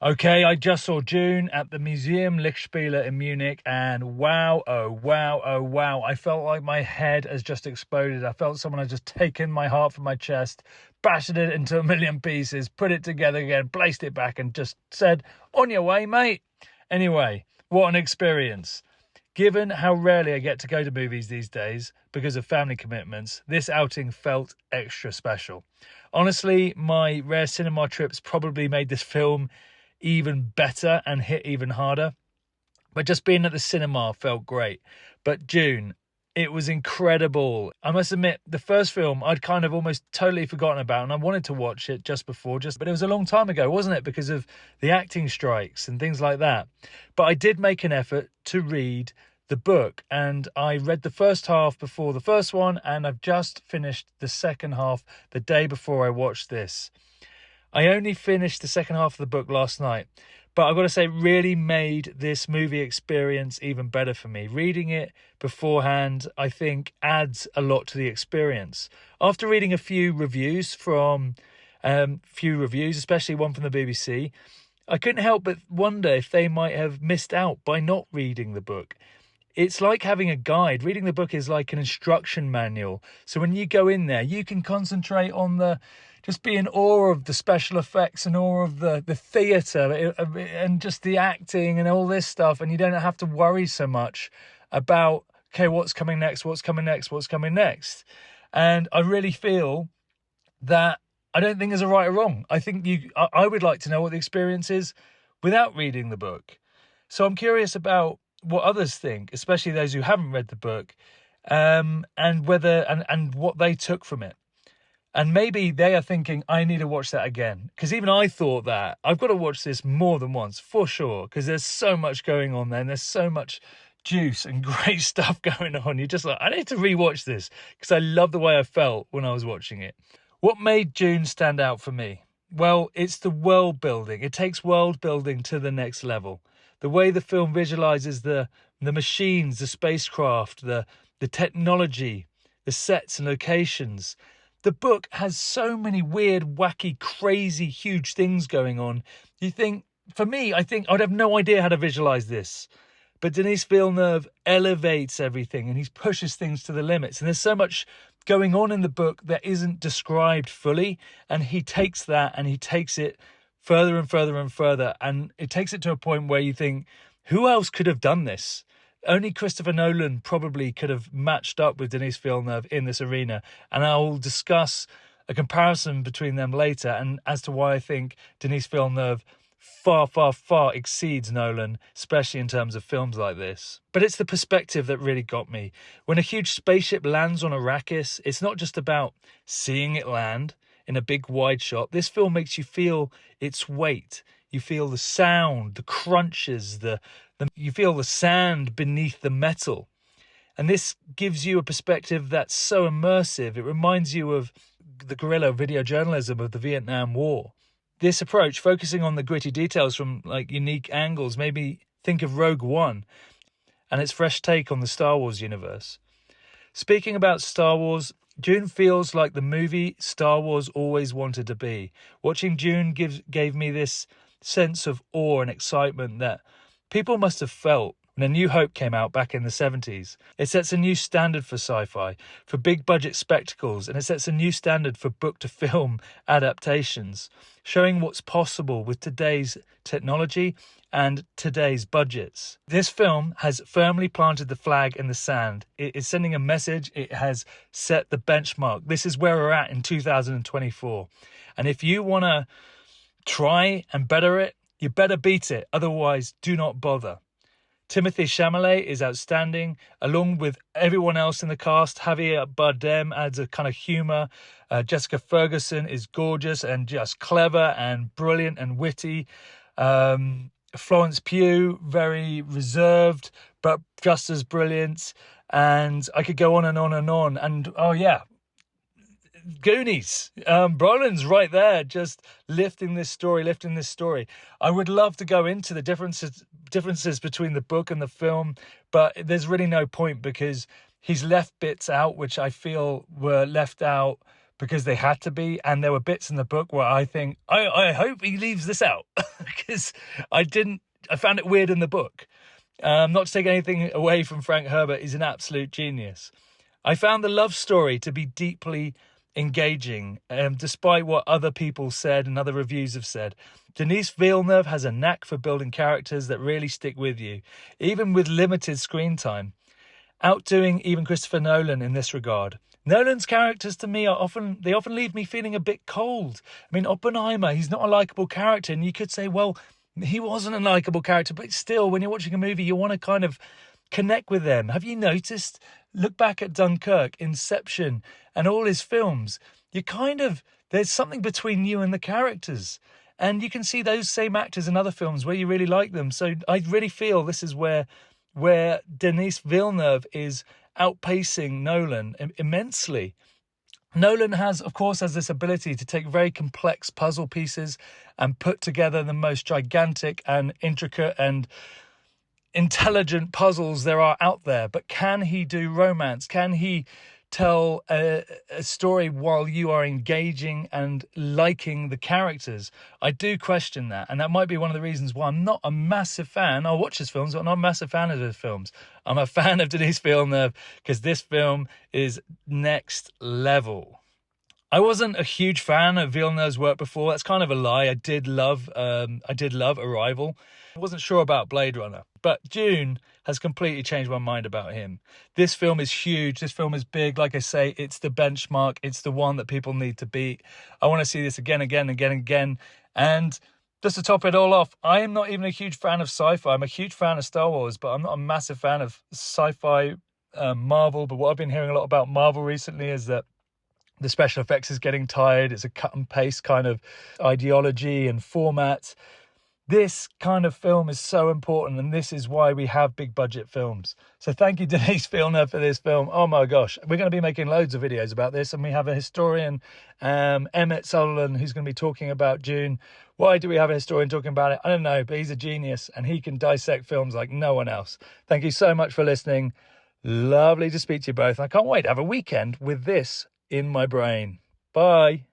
Okay, I just saw Dune at the Museum Lichtspiele in Munich, and wow, oh wow, oh wow. I felt like my head has just exploded. I felt someone had just taken my heart from my chest, bashed it into a million pieces, put it together again, placed it back, and just said, on your way, mate. Anyway, what an experience. Given how rarely I get to go to movies these days because of family commitments, this outing felt extra special. Honestly, my rare cinema trips probably made this film even better and hit even harder. But just being at the cinema felt great. But Dune, it was incredible. I must admit, the first film I'd kind of almost totally forgotten about, and I wanted to watch it but it was a long time ago, wasn't it? Because of the acting strikes and things like that. But I did make an effort to read the book, and I read the first half before the first one, and I've just finished the second half the day before I watched this. I only finished the second half of the book last night, but I've got to say, it really made this movie experience even better for me. Reading it beforehand, I think, adds a lot to the experience. After reading a few reviews, especially one from the BBC, I couldn't help but wonder if they might have missed out by not reading the book. It's like having a guide. Reading the book is like an instruction manual. So when you go in there, you can concentrate on just be in awe of the special effects and awe of the theatre and just the acting and all this stuff. And you don't have to worry so much about, okay, what's coming next. And I really feel that I don't think there's a right or wrong. I think I would like to know what the experience is without reading the book. So I'm curious about what others think, especially those who haven't read the book, and whether and what they took from it. And maybe they are thinking, I need to watch that again. Because even I thought that. I've got to watch this more than once, for sure. Because there's so much going on there. And there's so much juice and great stuff going on. You're just like, I need to rewatch this. Because I love the way I felt when I was watching it. What made Dune stand out for me? Well, it's the world building. It takes world building to the next level. The way the film visualizes the machines, the spacecraft, the technology, the sets and locations. The book has so many weird, wacky, crazy, huge things going on. I think I'd have no idea how to visualize this. But Denis Villeneuve elevates everything and he pushes things to the limits. And there's so much going on in the book that isn't described fully. And he takes that and he takes it further and further and further. And it takes it to a point where you think, who else could have done this? Only Christopher Nolan probably could have matched up with Denis Villeneuve in this arena. And I'll discuss a comparison between them later and as to why I think Denis Villeneuve far, far, far exceeds Nolan, especially in terms of films like this. But it's the perspective that really got me. When a huge spaceship lands on Arrakis, it's not just about seeing it land in a big wide shot. This film makes you feel its weight. You feel the sound, the crunches, you feel the sand beneath the metal. And this gives you a perspective that's so immersive. It reminds you of the guerrilla video journalism of the Vietnam War. This approach, focusing on the gritty details from unique angles, made me think of Rogue One and its fresh take on the Star Wars universe. Speaking about Star Wars, Dune feels like the movie Star Wars always wanted to be. Watching Dune gave me this sense of awe and excitement that people must have felt when A New Hope came out back in the 70s. It sets a new standard for sci-fi, for big budget spectacles, and it sets a new standard for book-to-film adaptations, showing what's possible with today's technology and today's budgets. This film has firmly planted the flag in the sand. It is sending a message. It has set the benchmark. This is where we're at in 2024. And if you want to try and better it, you better beat it. Otherwise, do not bother. Timothée Chalamet is outstanding, along with everyone else in the cast. Javier Bardem adds a kind of humour. Jessica Ferguson is gorgeous and just clever and brilliant and witty. Florence Pugh, very reserved, but just as brilliant. And I could go on and on and on. And, oh yeah, Goonies. Brolin's right there, just lifting this story. I would love to go into the differences between the book and the film, but there's really no point because he's left bits out which I feel were left out because they had to be. And there were bits in the book where I think, I hope he leaves this out because I found it weird in the book. Not to take anything away from Frank Herbert, he's an absolute genius. I found the love story to be deeply engaging, despite what other people said and other reviews have said. Denis Villeneuve has a knack for building characters that really stick with you, even with limited screen time, outdoing even Christopher Nolan in this regard. Nolan's characters to me often leave me feeling a bit cold. I mean, Oppenheimer, he's not a likable character, and you could say, well, he wasn't a likable character, but still, when you're watching a movie, you want to kind of connect with them. Have you noticed? Look back at Dunkirk, Inception, and all his films. There's something between you and the characters. And you can see those same actors in other films where you really like them. So I really feel this is where Denis Villeneuve is outpacing Nolan immensely. Nolan has this ability to take very complex puzzle pieces and put together the most gigantic and intricate and intelligent puzzles there are out there. But can he do romance? Can he tell a story while you are engaging and liking the characters? I do question that, and that might be one of the reasons why I'm not a massive fan. I'll watch his films, but I'm not a massive fan of his films. I'm a fan of Denis Villeneuve because this film is next level. I wasn't a huge fan of Villeneuve's work before. That's kind of a lie. I did love Arrival. I wasn't sure about Blade Runner, but Dune has completely changed my mind about him. This film is huge. This film is big. Like I say, it's the benchmark. It's the one that people need to beat. I want to see this again. And just to top it all off, I am not even a huge fan of sci-fi. I'm a huge fan of Star Wars, but I'm not a massive fan of sci-fi Marvel. But what I've been hearing a lot about Marvel recently is that the special effects is getting tired. It's a cut and paste kind of ideology and format. This kind of film is so important, and this is why we have big budget films. So thank you, Denis Villeneuve, for this film. Oh my gosh, we're going to be making loads of videos about this, and we have a historian, Emmett Sutherland, who's going to be talking about Dune. Why do we have a historian talking about it? I don't know, but he's a genius, and he can dissect films like no one else. Thank you so much for listening. Lovely to speak to you both. I can't wait to have a weekend with this in my brain. Bye.